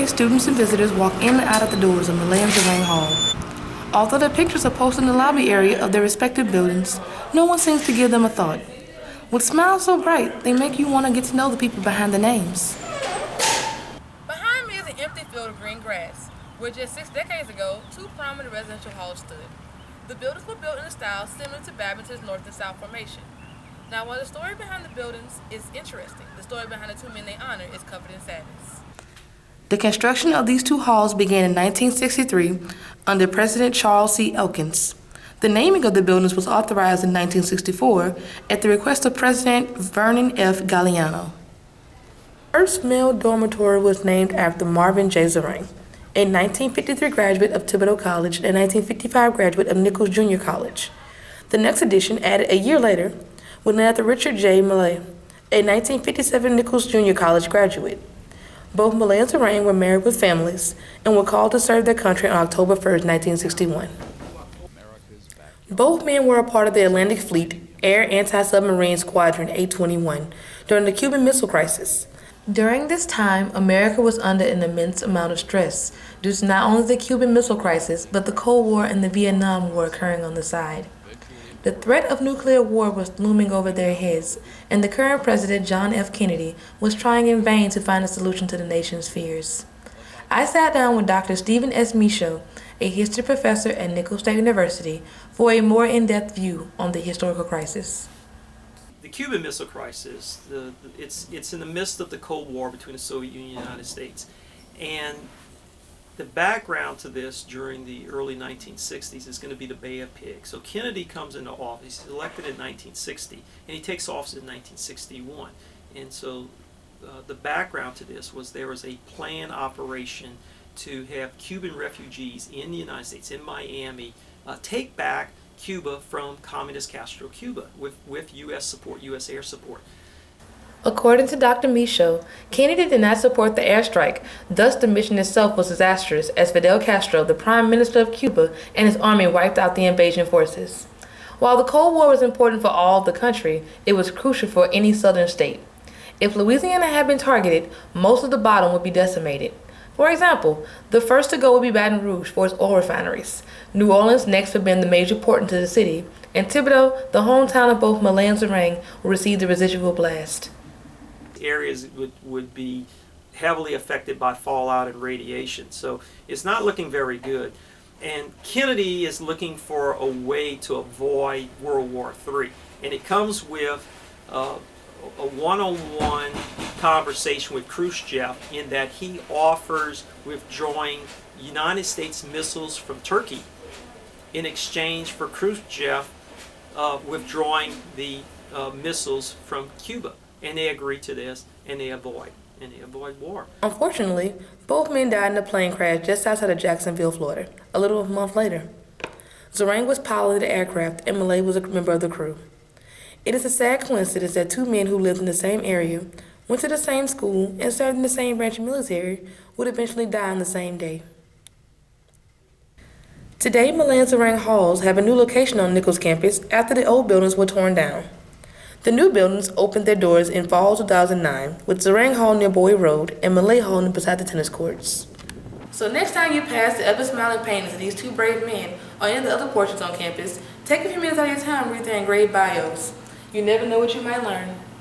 day, students and visitors walk in and out of the doors of Millet and Zeringue Hall. Although their pictures are posted in the lobby area of their respective buildings, no one seems to give them a thought. With smiles so bright, they make you want to get to know the people behind the names. Behind me is an empty field of green grass, where just 6 decades ago, 2 prominent residential halls stood. The buildings were built in a style similar to Babington's North and South Formation. Now, while the story behind the buildings is interesting, the story behind the 2 men they honor is covered in sadness. The construction of these 2 halls began in 1963 under President Charles C. Elkins. The naming of the buildings was authorized in 1964 at the request of President Vernon F. Galliano. The first male dormitory was named after Marvin J. Zeringue, a 1953 graduate of Thibodeau College and a 1955 graduate of Nichols Junior College. The next edition, added a year later, was named after Richard J. Millet, a 1957 Nichols Junior College graduate. Both Millet and Zeringue were married with families and were called to serve their country on October 1, 1961. Both men were a part of the Atlantic Fleet Air Anti-Submarine Squadron 821 during the Cuban Missile Crisis. During this time, America was under an immense amount of stress due to not only the Cuban Missile Crisis, but the Cold War and the Vietnam War occurring on the side. The threat of nuclear war was looming over their heads, and the current president, John F. Kennedy, was trying in vain to find a solution to the nation's fears. I sat down with Dr. Stephen S. Misa, a history professor at Nichols State University, for a more in-depth view on the historical crisis. The Cuban Missile Crisis, it's in the midst of the Cold War between the Soviet Union and the United States. And the background to this during the early 1960s is going to be the Bay of Pigs. So Kennedy comes into office, he's elected in 1960, and he takes office in 1961. And so the background to this was there was a planned operation to have Cuban refugees in the United States, in Miami, take back Cuba from Communist Castro Cuba with U.S. support, U.S. air support. According to Dr. Misa, Kennedy did not support the airstrike, thus the mission itself was disastrous as Fidel Castro, the Prime Minister of Cuba, and his army wiped out the invasion forces. While the Cold War was important for all of the country, it was crucial for any southern state. If Louisiana had been targeted, most of the bottom would be decimated. For example, the first to go would be Baton Rouge for its oil refineries, New Orleans next for being the major port into the city, and Thibodeau, the hometown of both Millet and Zeringue, will receive the residual blast. Areas would be heavily affected by fallout and radiation, so it's not looking very good. And Kennedy is looking for a way to avoid World War III, and it comes with a one-on-one conversation with Khrushchev in that he offers withdrawing United States missiles from Turkey in exchange for Khrushchev withdrawing the missiles from Cuba. And they agree to this, and they avoid war. Unfortunately, both men died in a plane crash just outside of Jacksonville, Florida, a little over a month later. Zeringue was piloting the aircraft, and Millet was a member of the crew. It is a sad coincidence that 2 men who lived in the same area, went to the same school, and served in the same branch of military would eventually die on the same day. Today, Millet and Zeringue Halls have a new location on Nichols campus after the old buildings were torn down. The new buildings opened their doors in fall 2009, with Zeringue Hall near Bowie Road and Millet Hall beside the tennis courts. So next time you pass the ever-smiling paintings of these 2 brave men or any of the other portraits on campus, take a few minutes out of your time to read their engraved bios. You never know what you might learn.